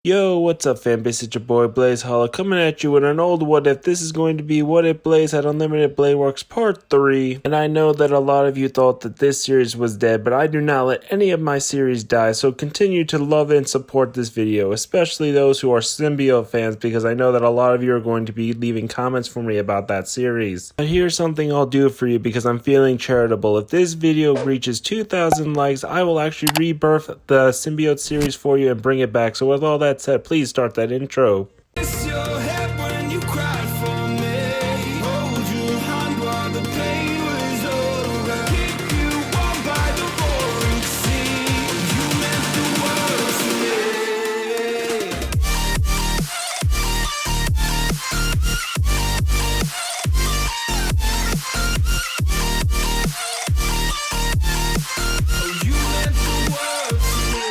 Yo, what's up fanbase, it's your boy Blaze Hollow coming at you with an old what if. This is going to be What If Blaze Had Unlimited Blade Works Part 3. And I know that a lot of you thought that this series was dead, but I do not let any of my series die, so continue to love and support this video, especially those who are Symbiont fans, because I know that a lot of you are going to be leaving comments for me about that series. But here's something I'll do for you because I'm feeling charitable. If this video reaches 2,000 likes, I will actually rebirth the Symbiont series for you and bring it back. So with all that said, please start that intro. Kiss your head when you cried for me. Hold your hand while the pain was over. Keep you warm by the roaring sea. You meant the world to me. Oh, you meant the world to me.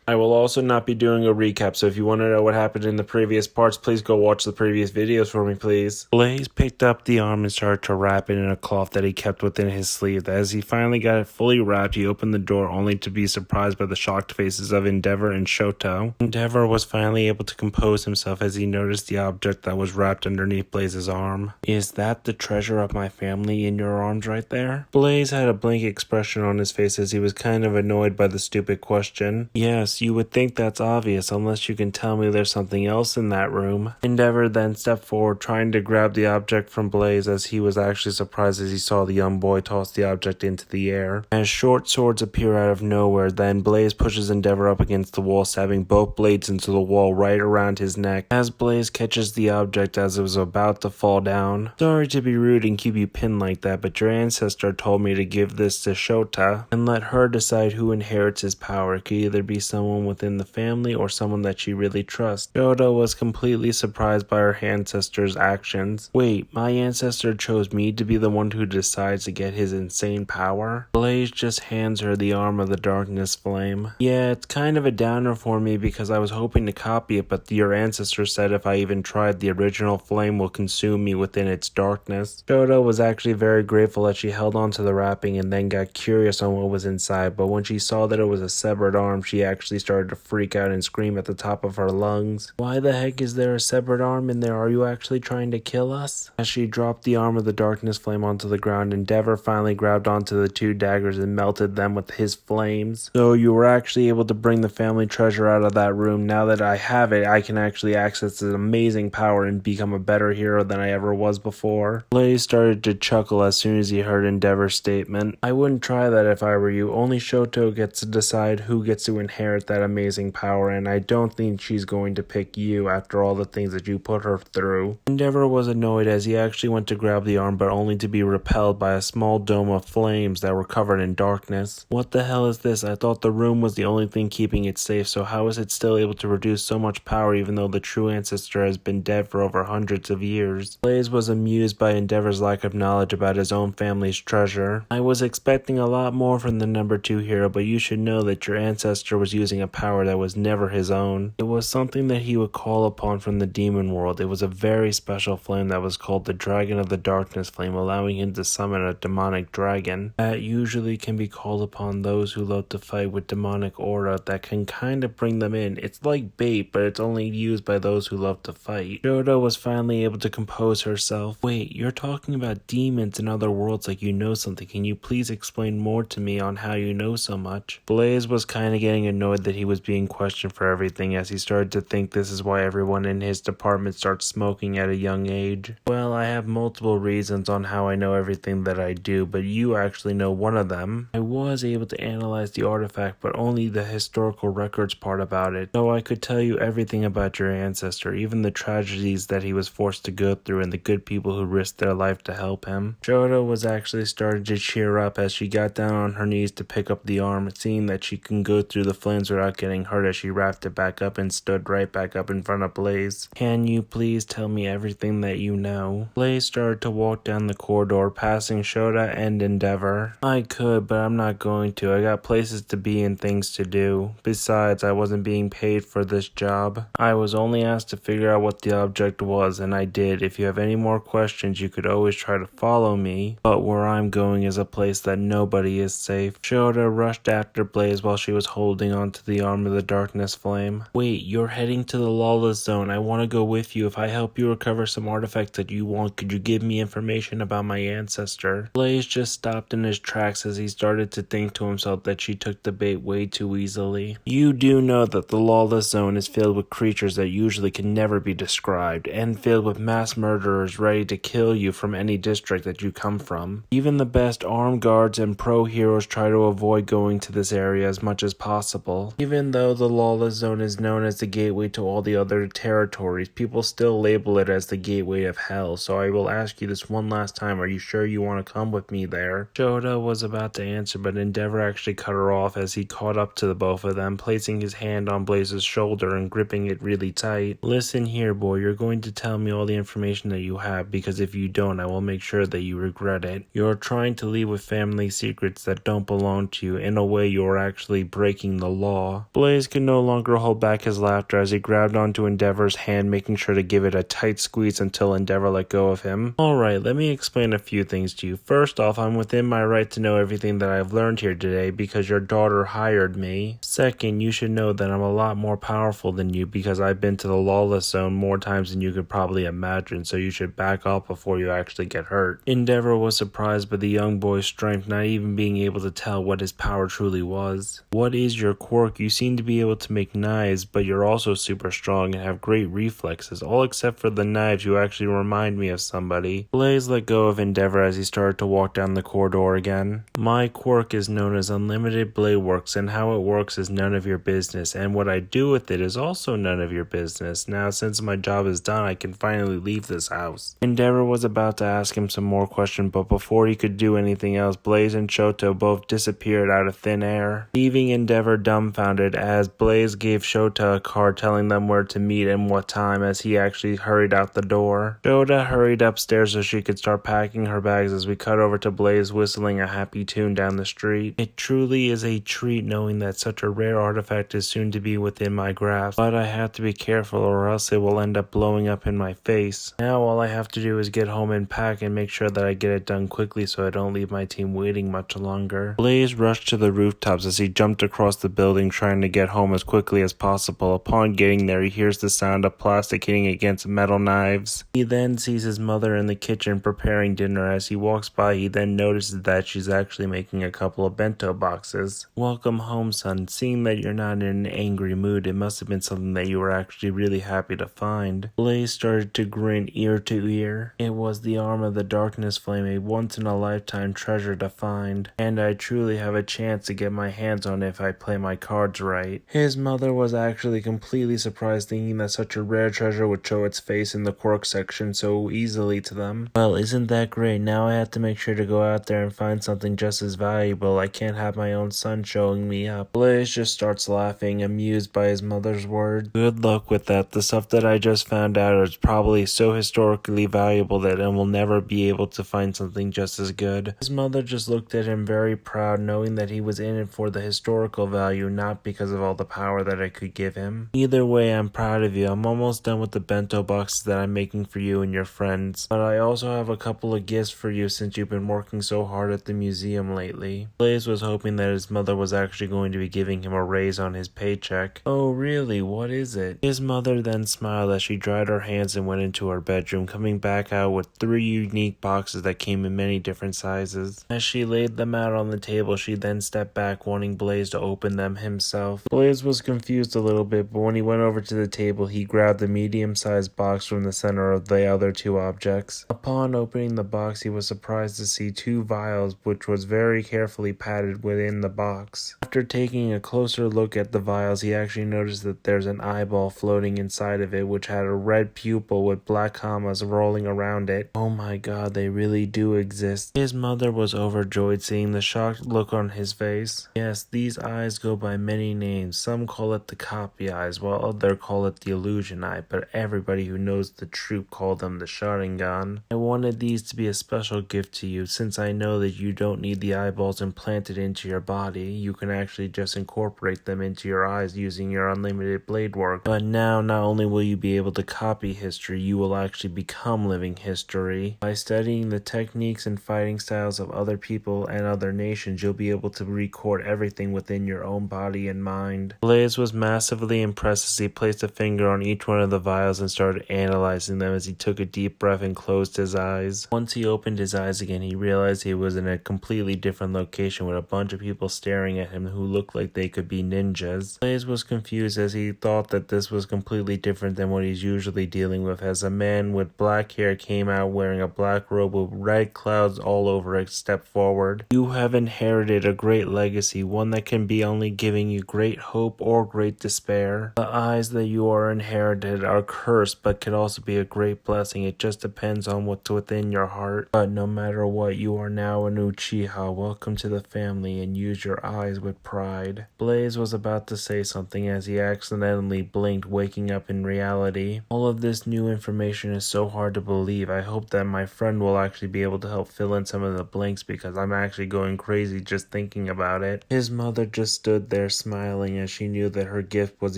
I will also not be doing a recap, so if you want to know what happened in the previous parts, please go watch the previous videos for me, please. Blaze picked up the arm and started to wrap it in a cloth that he kept within his sleeve. As he finally got it fully wrapped, he opened the door only to be surprised by the shocked faces of Endeavor and Shoto. Endeavor was finally able to compose himself as he noticed the object that was wrapped underneath Blaze's arm. Is that the treasure of my family in your arms right there? Blaze had a blank expression on his face as he was kind of annoyed by the stupid question. Yes, you would think that's obvious unless you can tell me there's something else in that room. Endeavor then stepped forward trying to grab the object from Blaze as he was actually surprised as he saw the young boy toss the object into the air. As short swords appear out of nowhere, then Blaze pushes Endeavor up against the wall, stabbing both blades into the wall right around his neck as Blaze catches the object as it was about to fall down. Sorry to be rude and keep you pinned like that, but your ancestor told me to give this to Shota and let her decide who inherits his power. It could either be someone within the family or someone that she really trusts. Shota was completely surprised by her ancestor's actions. Wait, my ancestor chose me to be the one who decides to get his insane power? Blaze just hands her the arm of the darkness flame. Yeah, it's kind of a downer for me because I was hoping to copy it, but your ancestor said if I even tried, the original flame will consume me within its darkness. Shota was actually very grateful that she held on to the wrapping and then got curious on what was inside, but when she saw that it was a severed arm, she actually started to freak out and scream at the top of her lungs. Why the heck is there a severed arm in there? Are you actually trying to kill us? As she dropped the arm of the darkness flame onto the ground, Endeavor finally grabbed onto the two daggers and melted them with his flames. So you were actually able to bring the family treasure out of that room. Now that I have it, I can actually access this amazing power and become a better hero than I ever was before. Blaze started to chuckle as soon as he heard Endeavor's statement. I wouldn't try that if I were you. Only Shoto gets to decide who gets to inherit that amazing power, and I don't think she's going to pick you after all the things that you put her through. Endeavor was annoyed as he actually went to grab the arm, but only to be repelled by a small dome of flames that were covered in darkness. What the hell is this? I thought the room was the only thing keeping it safe, so how is it still able to produce so much power even though the true ancestor has been dead for over hundreds of years? Blaze was amused by Endeavor's lack of knowledge about his own family's treasure. I was expecting a lot more from the number 2 hero, but you should know that your ancestor was using a power that was never his own. It was something that he would call upon from the demon world. It was a very special flame that was called the Dragon of the Darkness Flame, allowing him to summon a demonic dragon. That usually can be called upon those who love to fight with demonic aura that can kind of bring them in. It's like bait, but it's only used by those who love to fight. Shota was finally able to compose herself. Wait, you're talking about demons in other worlds like you know something. Can you please explain more to me on how you know so much? Blaze was kind of getting annoyed that he was being questioned for everything as he started to think this is why everyone in his department starts smoking at a young age. Well, I have multiple reasons on how I know everything that I do, but you actually know one of them. I was able to analyze the artifact, but only the historical records part about it, so I could tell you everything about your ancestor, even the tragedies that he was forced to go through and the good people who risked their life to help him. Shota was actually starting to cheer up as she got down on her knees to pick up the arm, seeing that she can go through the flames without getting hurt as she wrapped it back up and stood right back up in front of Blaze. Can you please tell me everything that you know? Blaze started to walk down the corridor, passing Shota and Endeavor. I could, but I'm not going to. I got places to be and things to do. Besides, I wasn't being paid for this job. I was only asked to figure out what the object was, and I did. If you have any more questions, you could always try to follow me, but where I'm going is a place that nobody is safe. Shota rushed after Blaze while she was holding onto the arm of the darkness flame. Wait, you're heading to the lawless zone. I want to go with you. If I help you recover some artifacts that you want, could you give me information about my ancestor? Blaze just stopped in his tracks as he started to think to himself that she took the bait way too easily. You do know that the lawless zone is filled with creatures that usually can never be described, and filled with mass murderers ready to kill you from any district that you come from. Even the best armed guards and pro heroes try to avoid going to this area as much as possible. Even though the lawless zone is known as the gateway to all the other territories, people still label it as the gateway of hell, so I will ask you this one last time, are you sure you want to come with me there? Shota was about to answer, but Endeavor actually cut her off as he caught up to the both of them, placing his hand on Blaze's shoulder and gripping it really tight. Listen here, boy, you're going to tell me all the information that you have, because if you don't, I will make sure that you regret it. You're trying to leave with family secrets that don't belong to you. In a way, you're actually breaking the law. Blaze could no longer hold back his laughter as he grabbed onto Endeavor's hand, making sure to give it a tight squeeze until Endeavor let go of him. Alright, let me explain a few things to you. First off, I'm within my right to know everything that I've learned here today because your daughter hired me. Second, you should know that I'm a lot more powerful than you because I've been to the lawless zone more times than you could probably imagine, so you should back off before you actually get hurt. Endeavor was surprised by the young boy's strength, not even being able to tell what his power truly was. What is your quirk? You seem to be able to make knives, but you're also super strong and have great reflexes. All except for the knives, you actually remind me of somebody. Blaze let go of Endeavor as he started to walk down the corridor again. My quirk is known as Unlimited Blade Works, and how it works is none of your business, and what I do with it is also none of your business. Now, since my job is done, I can finally leave this house. Endeavor was about to ask him some more questions, but before he could do anything else, Blaze and Shota both disappeared out of thin air, leaving Endeavor dumbfounded as Blaze gave Shota a card telling them where to meet and what time as he actually hurried out the door. Shota hurried upstairs so she could start packing her bags as we cut over to Blaze whistling a happy tune down the street. It truly is a treat knowing that such a rare artifact is soon to be within my grasp, but I have to be careful or else it will end up blowing up in my face. Now all I have to do is get home and pack and make sure that I get it done quickly so I don't leave my team waiting much longer. Blaze rushed to the rooftops as he jumped across the building trying to get home as quickly as possible. Upon getting there, he hears the sound of plastic hitting against metal knives. He then sees his mother in the kitchen preparing dinner. As he walks by, he then notices that she's actually making a couple of bento boxes. Welcome home, son. Seeing that you're not in an angry mood, it must have been something that you were actually really happy to find. Blaze started to grin ear to ear. It was the arm of the darkness flame, a once-in-a-lifetime treasure to find, and I truly have a chance to get my hands on it if I play my cards right. His mother was actually completely surprised, thinking that such a rare treasure would show its face in the quirk section so easily to them. Well, isn't that great? Now I have to make sure to go out there and find something just as valuable. I can't have my own son showing me up. Blaze just starts laughing, amused by his mother's words. Good luck with that. The stuff that I just found out is probably so historically valuable that I will never be able to find something just as good. His mother just looked at him very proud, knowing that he was in it for the historical value, not because of all the power that I could give him. Either way, I'm proud of you. I'm almost done with the bento boxes that I'm making for you and your friends, but I also have a couple of gifts for you since you've been working so hard at the museum lately. Blaze was hoping that his mother was actually going to be giving him a raise on his paycheck. Oh really? What is it? His mother then smiled as she dried her hands and went into her bedroom, coming back out with 3 unique boxes that came in many different sizes. As she laid them out on the table, she then stepped back, wanting Blaze to open them himself. Blaze was confused a little bit, but when he went over to the table, he grabbed the medium-sized box from the center of the other 2 objects. Upon opening the box, he was surprised to see 2 vials, which was very carefully padded within the box. After taking a closer look at the vials, he actually noticed that there's an eyeball floating inside of it, which had a red pupil with black commas rolling around it. Oh my god, they really do exist. His mother was overjoyed seeing the shocked look on his face. Yes, these eyes go by many names. Some call it the copy eyes, while others call it the illusion eye, but everybody who knows the truth call them the Sharingan. I wanted these to be a special gift to you, since I know that you don't need the eyeballs implanted into your body. You can actually just incorporate them into your eyes using your unlimited blade work. But now, not only will you be able to copy history, you will actually become living history. By studying the techniques and fighting styles of other people and other nations, you'll be able to record everything within your own body and mind. Blaze was massively impressed as he placed a finger on each one of the vials and started analyzing them as he took a deep breath and closed his eyes. Once he opened his eyes again, he realized he was in a completely different location with a bunch of people staring at him who looked like they could be ninjas. Blaze was confused as he thought that this was completely different than what he's usually dealing with, as a man with black hair came out wearing a black robe with red clouds all over it stepped forward. You have inherited a great legacy, one that can be only giving you great hope or great despair. The eyes that you are inherited are cursed but could also be a great blessing. It just depends on what's within your heart. But no matter what, you are now an Uchiha. Welcome to the family, and use your eyes with pride. Blaze was about to say something as he accidentally blinked, waking up in reality. All of this new information is so hard to believe. I hope that my friend will actually be able to help fill in some of the blanks, because I'm actually going crazy just thinking about it. His mother just stood there smiling as she knew that her gift was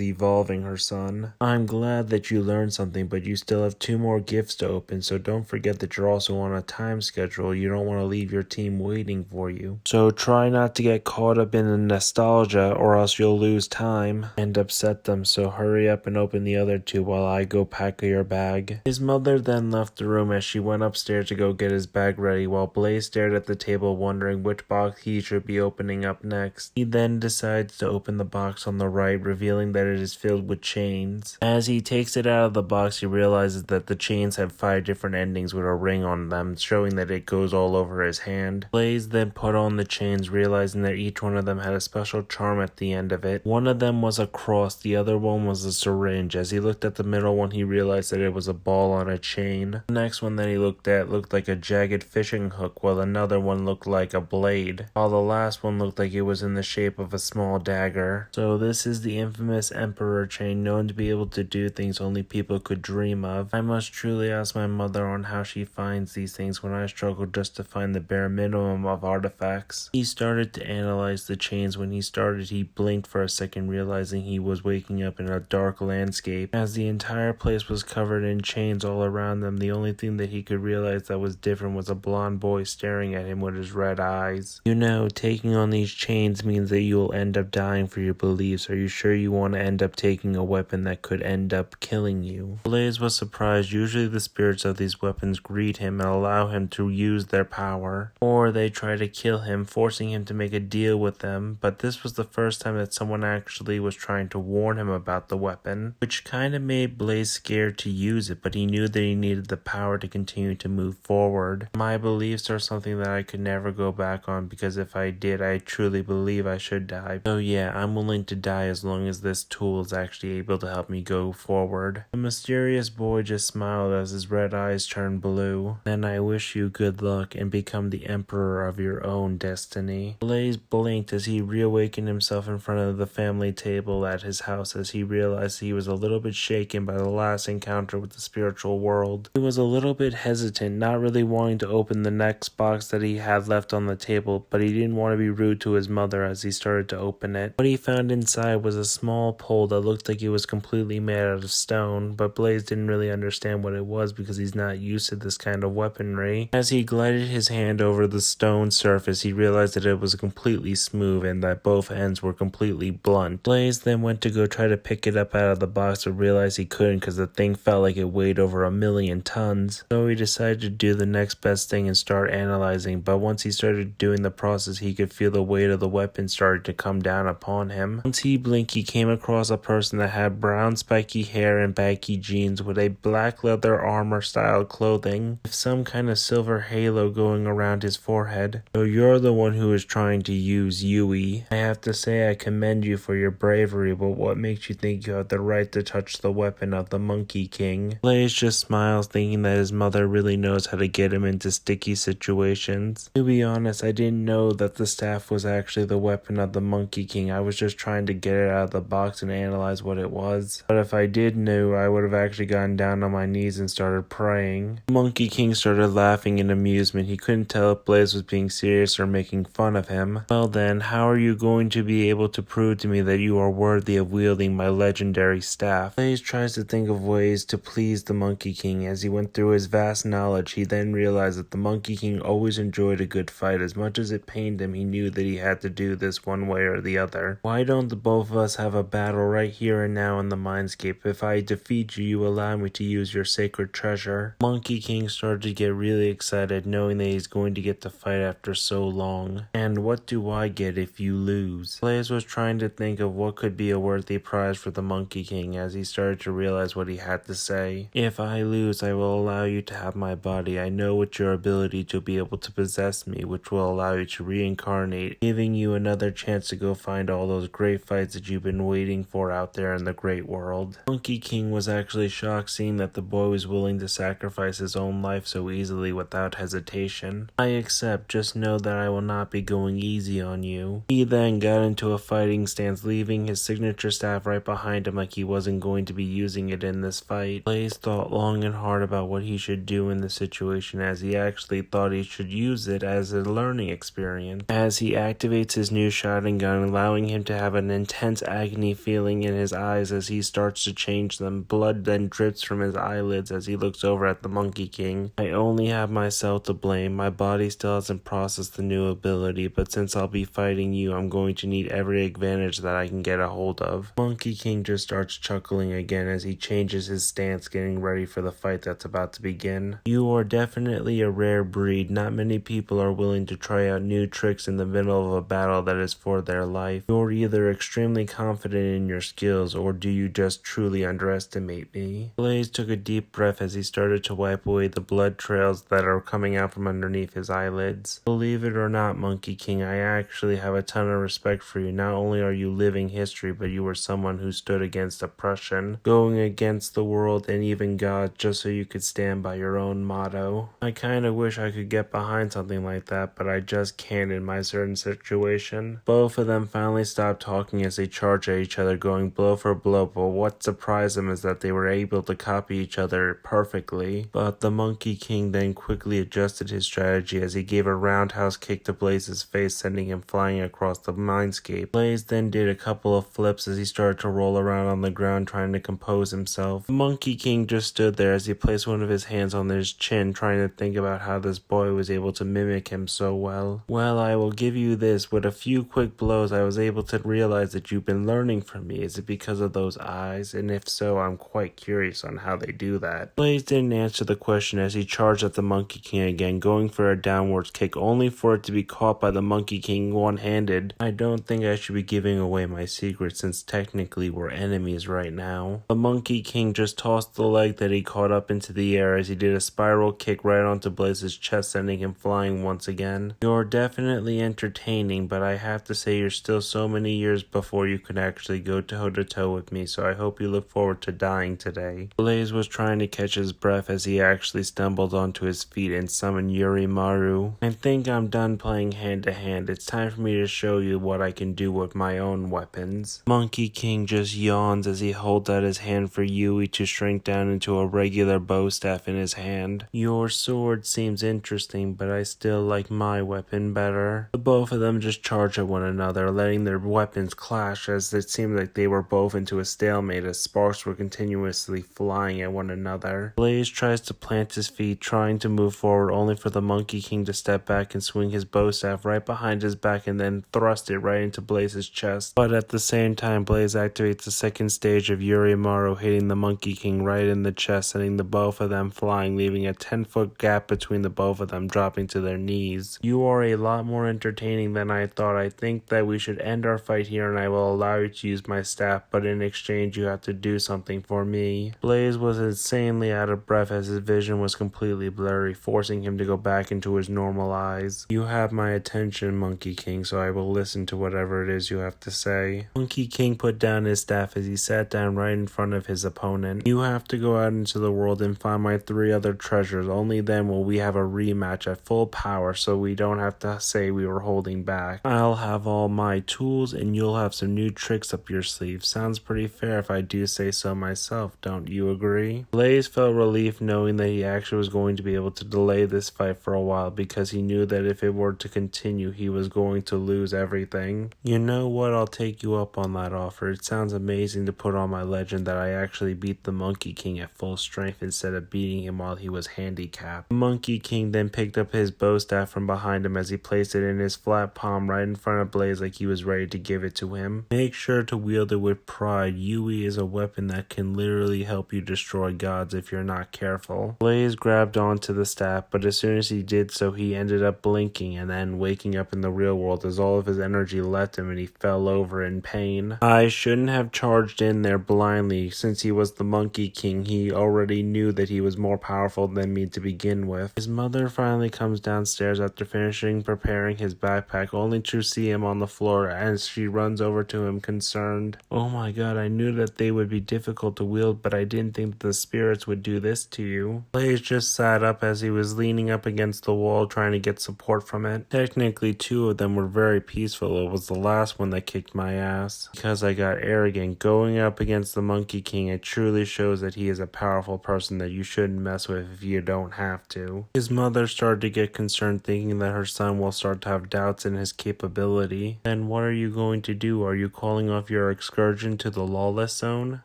evolving her son. I'm glad that you learned something, but you still have 2 more gifts to open, so don't forget that you're also on a time schedule. You don't want to leave your team waiting for you. So try not to get caught up in the nostalgia, or else you'll lose time and upset them, so hurry up and open the other 2 while I go pack your bag. His mother then left the room as she went upstairs to go get his bag ready, while Blaze stared at the table wondering which box he should be opening up next. He then decides to open the box on the right, revealing that it is filled with chains. As he takes it out of the box, he realizes that the chains have 5 different endings with a ring on them, showing that it goes all over his hand. Blaze then put on the chains, realizing that each one of them had a special charm at the end of it. One of them was a cross, the other one was a syringe. As he looked at the middle one, he realized that it was a ball on a chain. The next one that he looked at looked like a jagged fishing hook, while another one looked like a blade, while the last one looked like it was in the shape of a small dagger. So this is the infamous Emperor chain, known to be able to do things only people could dream of. I must truly ask my mother on how she finds these things when I struggle just to find the bare minimum of artifacts. He started to analyze the chains. When he blinked for a second, realizing he was waking up in a dark landscape. As the entire place was covered in chains all around them, the only thing that he could realize that was different was a blonde boy staring at him with his red eyes. You know, taking on these chains means that you will end up dying for your beliefs. Are you sure you want to end up taking a weapon that could end up killing you? Blaze was surprised. Usually the spirits of these weapons greet him and allow him to use their power, or they try to kill him, forcing him to make a deal with them. But this was the first time that someone actually was trying to warn him about the weapon, which kind of made Blaze scared to use it, but he knew that he needed the power to continue to move forward. My beliefs are something that I could never go back on, because if I did, I truly believe I should die. So yeah, I'm willing to die as long as this tool is actually able to help me go forward. The mysterious boy just smiled as his red eyes turned blue. Then I wish you good luck and become the emperor of your own destiny. Blaze blinked as he reawakened himself in front of the family table at his house, as he realized he was a little bit shaken by the last encounter with the spiritual world. He was a little bit hesitant, not really wanting to open the next box that he had left on the table, but he didn't want to be rude to his mother as he started to open it. What he found inside was a small pole that looked like it was completely made out of stone, but Blaze didn't really understand what it was because he's not used to this kind of weaponry. As he glided his hand over the stone surface, he realized that it was completely smooth and that both ends were completely blunt. Blaze then went to go try to pick it up out of the box, but realized he couldn't because the thing felt like it weighed over 1,000,000 tons. So he decided to do the next best thing and start analyzing, but once he started doing the process, he could feel the weight of the weapon started to come down upon him. Once he blinked, he came across a person that had brown spiky hair and baggy jeans with a black leather armor style clothing with some kind of silver halo going around his forehead. So you're the one who is trying to use Yui. I have to say I commend you for your bravery, but what makes you think you have the right to touch the weapon of the Monkey King? Blaze just smiles, thinking that his mother really knows how to get him into sticky situations. To be honest, I didn't know that the staff was actually the weapon of the Monkey King. I was just trying to get it out of the box and analyze what it was. But if I did know, I would have actually gotten down on my knees and started praying. Monkey King started laughing in amusement. He couldn't tell if Blaze was being serious or making fun of him. Well then, how are you going to be able to prove to me that you are worthy of wielding my legendary staff? Blaze tries to think of ways to please the Monkey King. As he went through his vast knowledge, he then realized that the Monkey King always enjoyed a good fight. As much as it pained him, he knew that he had to do this one way or the other. Why don't the both of us have a battle right here and now in the mindscape? If I defeat you, you allow me to use your sacred treasure. Monkey King started to get really excited, knowing that he's going to get to fight after so long. And what do I get if you lose? Blaze was trying to think of what could be a worthy prize for the Monkey King as he started to realize what he had to say. If I lose, I will allow you to have my body. I know with your ability to be able to possess me, which will allow you to reincarnate, giving you another chance to go find all those great fights that you've been waiting for out there in the great world. Monkey King was actually shocked seeing that the boy was willing to sacrifice his own life so easily without hesitation. I accept, just know that I will not be going easy on you. He then got into a fighting stance, leaving his signature staff right behind him like he wasn't going to be using it in this fight. Blaze thought long and hard about what he should do in the situation, as he actually thought he should use it as a learning experience. As he activates his new shotgun gun, allowing him to have an intense agony feeling in his eyes as he starts to change them. Blood then drips from his eyelids as he looks over at the Monkey King. I only have myself to blame. My body still hasn't processed the new ability, but since I'll be fighting you, I'm going to need every advantage that I can get a hold of. Monkey King just starts chuckling again as he changes his stance, getting ready for the fight that's about to begin. You are definitely a rare breed. Not many people are willing to try out new tricks in the middle of a battle that is for their life. You're either extremely confident in your skills, or do you just truly underestimate me? Blaze took a deep breath as he started to wipe away the blood trails that are coming out from underneath his eyelids. Believe it or not, Monkey King, I actually have a ton of respect for you. Not only are you living history, but you were someone who stood against oppression, going against the world and even God, just so you could stand by your own motto. I kinda wish I could get behind something like that, but I just can't in my certain situation. Both of them finally stopped talking as they charged at each other, going blow for blow, but what surprised them is that they were able to copy each other perfectly. But the Monkey King then quickly adjusted his strategy as he gave a roundhouse kick to Blaze's face, sending him flying across the mindscape. Blaze then did a couple of flips as he started to roll around on the ground trying to compose himself. The Monkey King just stood there as he placed one of his hands on his chin, trying to think about how this boy was able to mimic him so well. Well, I will give you this. With a few quick blows, I was able to realize that you've been learning from me. Is it because of those eyes? And if so, I'm quite curious on how they do that. Blaze didn't answer the question as he charged at the Monkey King again, going for a downwards kick, only for it to be caught by the Monkey King one-handed. I don't think I should be giving away my secret, since technically we're enemies right now. The Monkey King just tossed the leg that he caught up into the air as he did a spiral kick right onto Blaze's chest, sending him flying once again. You're definitely entertaining, but I have to say you're still so many years before you can actually go toe-to-toe with me, so I hope you look forward to dying today. Blaze was trying to catch his breath as he actually stumbled onto his feet and summoned Yurimaru. I think I'm done playing hand-to-hand. It's time for me to show you what I can do with my own weapons. Monkey King just yawns as he holds out his hand for Yui to shrink down into a regular bow staff in his hand. Your sword seems interesting, but I still like my weapon better. The both of them just charge at one another, letting their weapons clash as it seemed like they were both into a stalemate as sparks were continuously flying at one another. Blaze tries to plant his feet, trying to move forward, only for the Monkey King to step back and swing his bow staff right behind his back and then thrust it right into Blaze's chest. But at the same time, Blaze activates the second stage of Yurimaru, hitting the Monkey King right in the chest, sending the both of them flying, leaving a 10-foot gap between the both of them, dropping to their knees. You are a lot more entertaining than I thought. I think that we should end our fight here and I will allow you to use my staff, but in exchange you have to do something for me. Blaze was insanely out of breath as his vision was completely blurry, forcing him to go back into his normal eyes. You have my attention, Monkey King, so I will listen to whatever it is you have to say. Monkey King put down his staff as he sat down right in front of his opponent. You have to go out into the world and find my 3 other treasures. Only then will we have a rematch at full power, so we don't have to say we were holding back. I'll have all my my tools and you'll have some new tricks up your sleeve. Sounds pretty fair if I do say so myself, don't you agree? Blaze felt relief knowing that he actually was going to be able to delay this fight for a while because he knew that if it were to continue, he was going to lose everything. You know what? I'll take you up on that offer. It sounds amazing to put on my legend that I actually beat the Monkey King at full strength instead of beating him while he was handicapped. The Monkey King then picked up his bow staff from behind him as he placed it in his flat palm right in front of Blaze like he was ready to give it to him. Make sure to wield it with pride. Yui is a weapon that can literally help you destroy gods if you're not careful. Blaze grabbed onto the staff, but as soon as he did so, he ended up blinking and then waking up in the real world as all of his energy left him and he fell over in pain. I shouldn't have charged in there blindly. Since he was the Monkey King, he already knew that he was more powerful than me to begin with. His mother finally comes downstairs after finishing preparing his backpack, only to see him on the floor as she runs over to him concerned. Oh my god, I knew that they would be difficult to wield, but I didn't think that the spirits would do this to you. Blaze just sat up as he was leaning up against the wall trying to get support from it. Technically, two of them were very peaceful. It was the last one that kicked my ass because I got arrogant. Going up against the Monkey King, it truly shows that he is a powerful person that you shouldn't mess with if you don't have to. His mother started to get concerned, thinking that her son will start to have doubts in his capability. Then what are you going to do? Are you calling off your excursion to the lawless zone?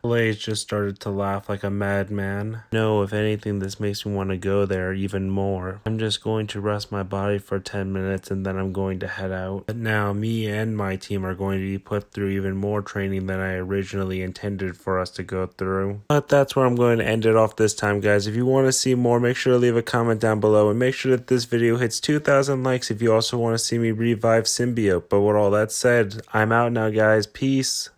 Blaze just started to laugh like a madman. No, if anything, this makes me want to go there even more. I'm just going to rest my body for 10 minutes and then I'm going to head out. But now me and my team are going to be put through even more training than I originally intended for us to go through. But that's where I'm going to end it off this time, guys. If you want to see more, make sure to leave a comment down below and make sure that this video hits 2,000 likes if you also want to see me revive Symbiont. But with all that said, I'm out now, guys. Peace.